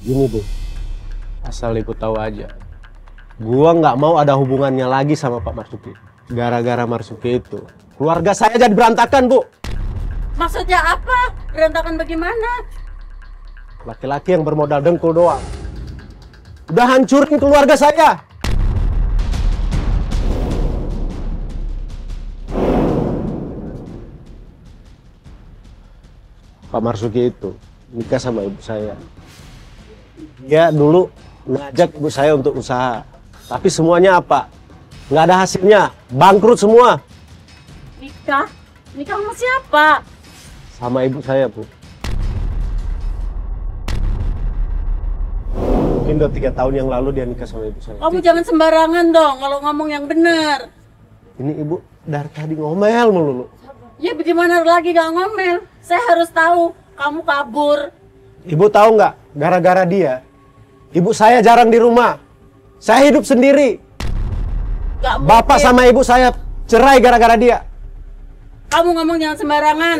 Gini Bu, asal Ibu tahu aja, gua nggak mau ada hubungannya lagi sama Pak Marzuki. Gara-gara Marzuki itu, keluarga saya jadi berantakan Bu. Maksudnya apa? Berantakan bagaimana? Laki-laki yang bermodal dengkul doang udah hancurin keluarga saya. Pak Marzuki itu nikah sama ibu saya. Dia dulu ngajak ibu saya untuk usaha, tapi semuanya apa? Nggak ada hasilnya, bangkrut semua. Nikah? Nikah sama siapa? Sama ibu saya, Bu. Mungkin udah 3 tahun yang lalu dia nikah sama ibu saya. Kamu jangan sembarangan dong kalau ngomong yang benar. Ini ibu dari tadi ngomel melulu. Ya bagaimana lagi gak ngomel? Saya harus tahu kamu kabur. Ibu tahu nggak? Gara-gara dia, ibu saya jarang di rumah. Saya hidup sendiri. Gak Bapak mungkin. sama ibu saya cerai gara-gara dia. Kamu ngomong jangan sembarangan.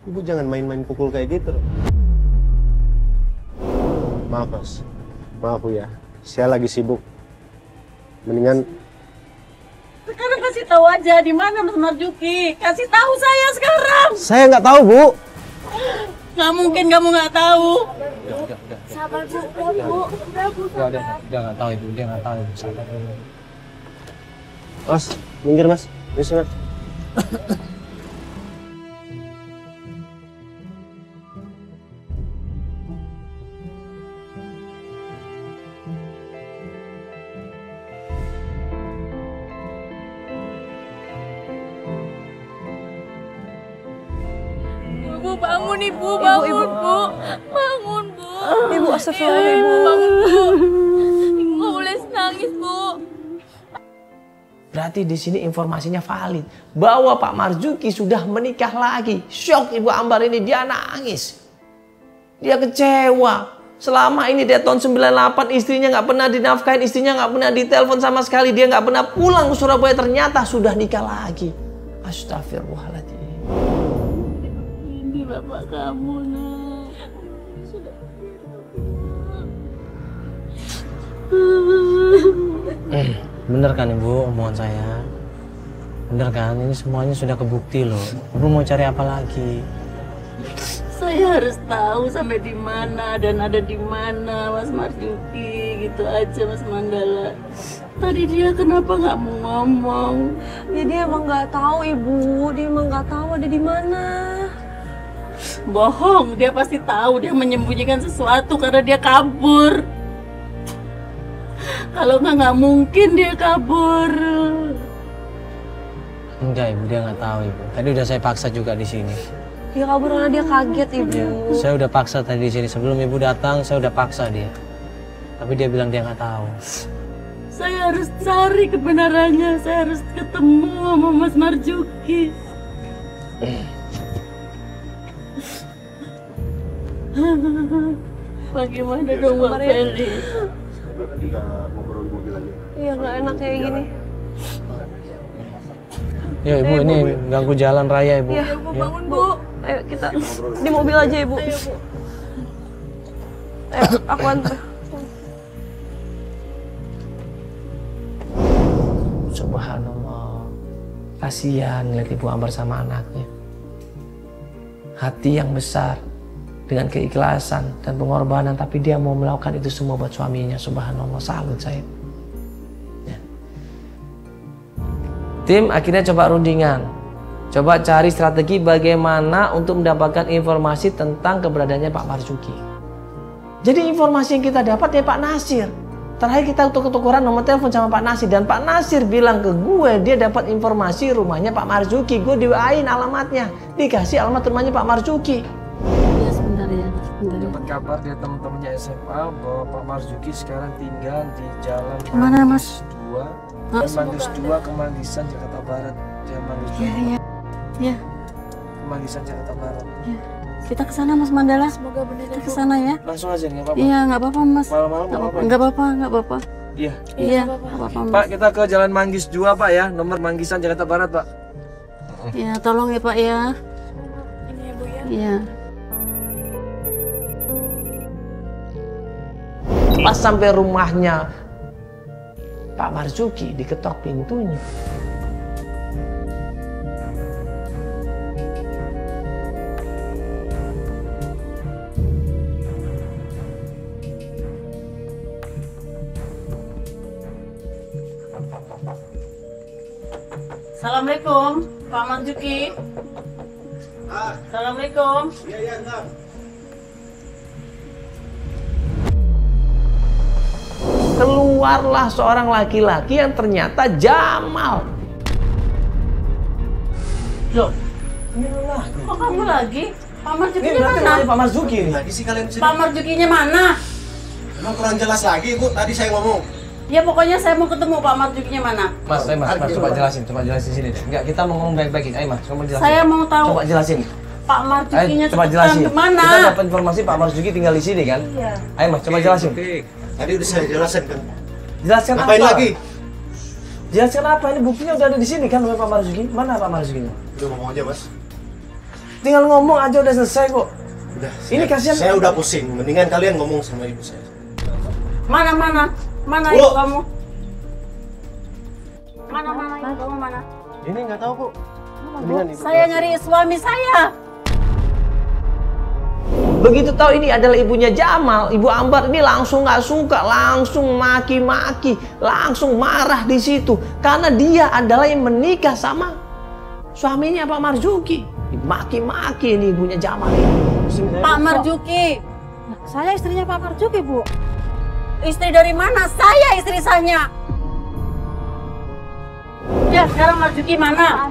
Ibu jangan main-main pukul kayak gitu. Maaf Mas, maaf Bu ya. Saya lagi sibuk. Mendingan Sekarang kasih tahu aja di mana Mas Marzuki. Kasih tahu saya sekarang. saya nggak tahu Bu. Gak mungkin kamu nggak tahu. Sabar Bu, udah Dia nggak tahu Ibu, dia nggak tahu Ibu. Sabar dulu. Mas, minggir Mas. Bisa Mas. Ibu bangun Ibu, bangun Bu. Bangun Bu. Ibu, astagfirullah Ibu. Bangun Bu. Ibu nggak boleh nangis Bu. Berarti di sini informasinya valid bahwa Pak Marzuki sudah menikah lagi. Syok Ibu Ambar ini, dia nangis. Dia kecewa. Selama ini dia tahun 98 istrinya nggak pernah dinafkahin, istrinya nggak pernah ditelepon sama sekali, dia nggak pernah pulang ke Surabaya, ternyata sudah nikah lagi. Astagfirullahaladzim. Ini bapak kamu nak. Bener kan Ibu omongan saya? Bener kan? Ini semuanya sudah kebukti loh. Ibu mau cari apa lagi? Saya harus tahu sampai di mana dan ada di mana Mas Marzuki. Gitu aja Mas Manggala. Tadi dia kenapa nggak mau ngomong? Ya dia emang nggak tahu Ibu, dia emang nggak tahu ada di mana. Bohong, dia pasti tahu. Dia menyembunyikan sesuatu karena dia kabur. Kalau nggak mungkin dia kabur. Enggak Ibu, dia nggak tahu Ibu. Tadi udah saya paksa juga di sini. Dia kabur karena dia kaget Ibu. Ya, saya udah paksa tadi di sini. Sebelum Ibu datang, saya udah paksa dia. Tapi dia bilang dia nggak tahu. Saya harus cari kebenarannya. Saya harus ketemu sama Mas Marzuki. Bagaimana dong Mbak Feli? Iya nggak enak kayak gini. Ya Ibu, ini ganggu jalan raya Ibu. Iya Bu, bangun Bu. Ayo kita di mobil aja Ibu. Ayo Bu. Ayo aku antar. Subhanallah. Kasihan lihat Ibu Ambar sama anaknya. Hati yang besar dengan keikhlasan dan pengorbanan, tapi dia mau melakukan itu semua buat suaminya. Subhanallah, salut saya. Ya. Tim akhirnya coba rundingan. Coba cari strategi bagaimana untuk mendapatkan informasi tentang keberadaannya Pak Marzuki. Jadi informasi yang kita dapat ya Pak Nasir. Terakhir kita tuker-tukeran nomor telepon sama Pak Nasir, dan Pak Nasir bilang ke gue dia dapat informasi rumahnya Pak Marzuki. Gue di-WA-in alamatnya, dikasih alamat rumahnya Pak Marzuki. Ya sebentar ya. Dapat kabar dari teman-temannya SMA bahwa Pak Marzuki sekarang tinggal di Jalan Mana, Mas? 2, Manggis 2, Kemanggisan, Jakarta Barat. Jalan Manggis 2. Iya. Ya, Kemanggisan, Jakarta Barat. ya. Kita ke sana Mas Mandala. Semoga benar Kita ke sana ya. Langsung aja nggak apa-apa. Iya, nggak apa-apa Mas. Malam-malam nggak apa-apa. Nggak apa-apa, nggak apa-apa. Iya. Iya, nggak apa-apa Mas. Pak, kita ke Jalan Manggis 2 Pak ya, nomor Manggisan, Jakarta Barat Pak. Ya, tolong ya Pak ya. ini ya Bu ya. Iya. sampai rumahnya Pak Marzuki, diketok pintunya. Assalamualaikum, Pak Marzuki. Assalamualaikum. Keluarlah seorang laki-laki yang ternyata Jamal. Loh, kok kamu lagi? Pak Marzukinya mana? Pak Marzuki. Lagi sih kalian sini. Pak Marzukinya mana? Emang kurang jelas lagi, Bu. Tadi saya ngomong. Ya pokoknya saya mau ketemu Pak Marzukinya mana. Mas, coba jelasin sini deh. Enggak, kita mau ngomong baik-baik. Ayo Mas, coba jelasin. Saya mau tahu Coba jelasin. Pak Marzukinya Coba cepetan jelasin. kemana? Kita dapat informasi Pak Marzuki tinggal di sini kan? Iya. Ayo Mas, coba jelasin. Tadi udah saya jelasin kan. Jelaskan Ngapain apa? lagi? Jelaskan apa? Ini buktinya udah ada di sini kan Pak Marzuki? Mana Pak Marzuki? Udah ngomong aja, Mas. Tinggal ngomong aja udah selesai kok. Udah. Ini kasihan. Saya udah pusing. Mendingan kalian ngomong sama ibu saya. Mana Bu. ibu kamu? Mana ibu kamu mana? Ini nggak tahu, Bu. Mendingan ibu Saya jelasin. nyari suami saya. Begitu tahu ini adalah ibunya Jamal, Ibu Ambar ini langsung nggak suka, langsung maki-maki, langsung marah di situ karena dia adalah yang menikah sama suaminya Pak Marzuki. Maki-maki ini ibunya Jamal ini. Pak Marzuki. Saya istrinya Pak Marzuki, Bu. Istri dari mana? Saya istri saya. Ya, sekarang Marzuki mana?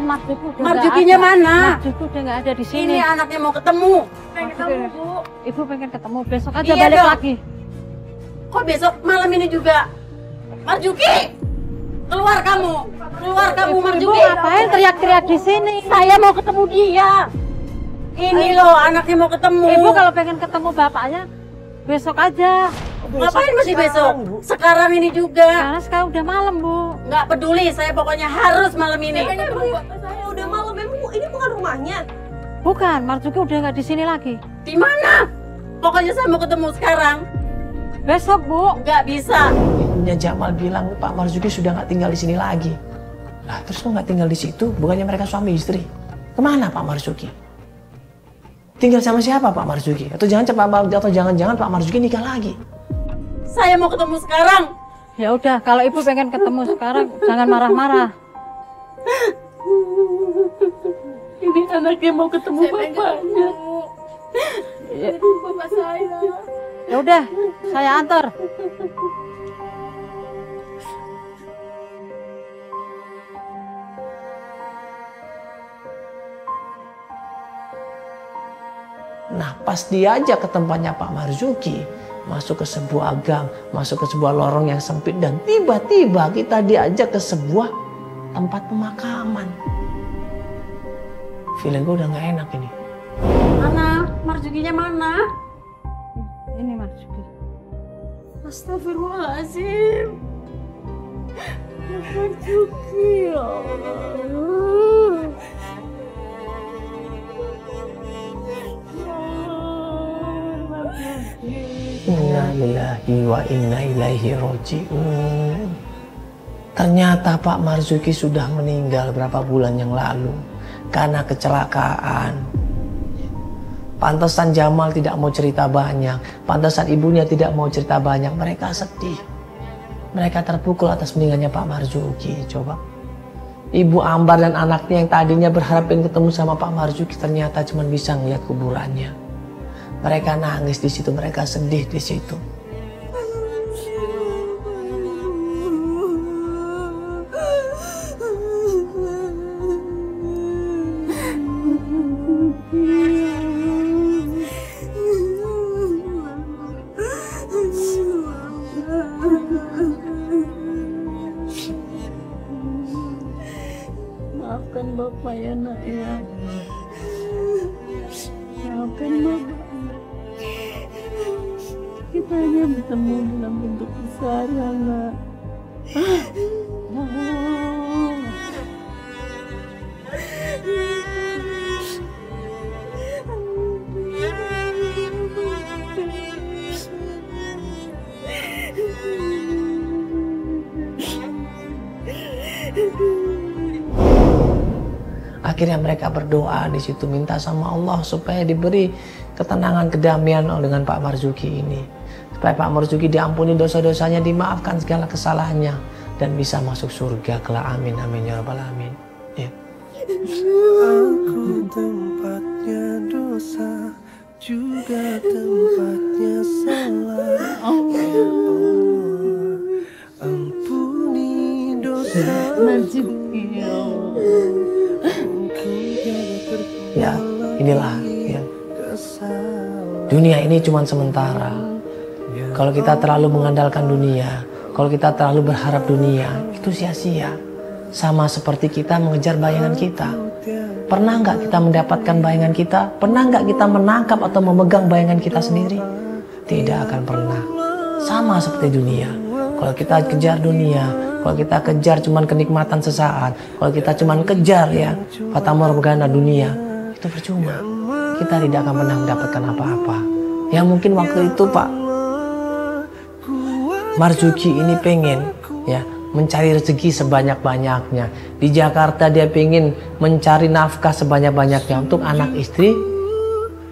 Marzukinya mana? Marzuki udah nggak ada di sini. Ini anaknya mau ketemu. Ibu pengen ketemu besok aja Iya balik dong. lagi. Kok besok malam ini juga? Marzuki! Keluar kamu! Keluar kamu, Ibu Marzuki! ngapain teriak-teriak di sini? Saya mau ketemu dia. Ini loh, anaknya mau ketemu. Ibu kalau pengen ketemu bapaknya besok aja. Ngapain masih besok? Sekarang ini juga. Karena sekarang udah malam, Bu. Nggak peduli, saya pokoknya harus malam ini. Saya udah malam, emang ini bukan rumahnya. Bukan, Marzuki udah nggak di sini lagi. Di mana? Pokoknya saya mau ketemu sekarang. Besok, Bu. Nggak bisa. Ibunya Jamal bilang Pak Marzuki sudah nggak tinggal di sini lagi. Lah terus kok nggak tinggal di situ? Bukannya mereka suami istri? Kemana Pak Marzuki? Tinggal sama siapa Pak Marzuki? Atau jangan-jangan Pak Marzuki nikah lagi? Saya mau ketemu sekarang. Ya udah, kalau Ibu pengen ketemu sekarang jangan marah-marah. Ini anaknya mau ketemu bapaknya. Bapak saya. Ya udah, saya antar. Nah pas diajak ke tempatnya Pak Marzuki, masuk ke sebuah gang, masuk ke sebuah lorong yang sempit dan tiba-tiba kita diajak ke sebuah tempat pemakaman. Feeling gue udah nggak enak ini. Mana? Marzukinya mana? Ini Marzuki. Astagfirullahaladzim. Marzuki, ya Allah. Inna lillahi wa inna ilaihi roji'un. Ternyata Pak Marzuki sudah meninggal berapa bulan yang lalu karena kecelakaan. Pantesan Jamal tidak mau cerita banyak, pantesan ibunya tidak mau cerita banyak. Mereka sedih, mereka terpukul atas meninggalnya Pak Marzuki. Coba Ibu Ambar dan anaknya yang tadinya berharap pengen ketemu sama Pak Marzuki ternyata cuma bisa ngeliat kuburannya. Mereka nangis di situ, mereka sedih di situ. Maafkan Bapak ya nak ya. Maafkan Bapak. Kita hanya bertemu dalam bentuk besar ya nak. Akhirnya mereka berdoa di situ, minta sama Allah supaya diberi ketenangan, kedamaian dengan Pak Marzuki ini. Supaya Pak Marzuki diampuni dosa-dosanya, dimaafkan segala kesalahannya, dan bisa masuk surga kelak. Amin, amin ya rabbal alamin. Ya. Aku tempatnya dosa, juga tempatnya salah. Ya Allah, ampuni dosa Marzuki ya Allah. Ya, inilah ya. Dunia ini cuma sementara. Kalau kita terlalu mengandalkan dunia, kalau kita terlalu berharap dunia, itu sia-sia. Sama seperti kita mengejar bayangan kita. Pernah nggak kita mendapatkan bayangan kita? Pernah nggak kita menangkap atau memegang bayangan kita sendiri? Tidak akan pernah. Sama seperti dunia. Kalau kita kejar dunia, kalau kita kejar cuman kenikmatan sesaat, kalau kita cuman kejar ya fata morgana dunia, itu percuma. Kita tidak akan pernah mendapatkan apa-apa. Ya mungkin waktu itu Pak Marzuki ini pengen ya mencari rezeki sebanyak-banyaknya. Di Jakarta dia pengen mencari nafkah sebanyak-banyaknya untuk anak istri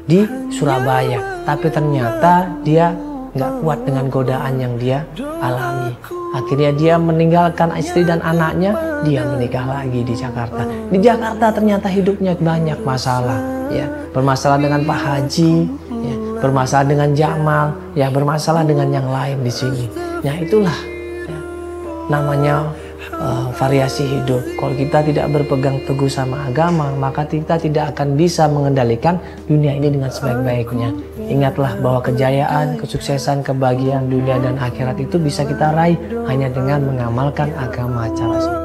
di Surabaya. Tapi ternyata dia nggak kuat dengan godaan yang dia alami. Akhirnya dia meninggalkan istri dan anaknya, dia menikah lagi di Jakarta. Di Jakarta ternyata hidupnya banyak masalah, ya, bermasalah dengan Pak Haji, ya, bermasalah dengan Jamal, ya, bermasalah dengan yang lain di sini. Ya itulah ya, namanya variasi hidup. Kalau kita tidak berpegang teguh sama agama, maka kita tidak akan bisa mengendalikan dunia ini dengan sebaik-baiknya. Ingatlah bahwa kejayaan, kesuksesan, kebahagiaan dunia dan akhirat itu bisa kita raih hanya dengan mengamalkan agama cara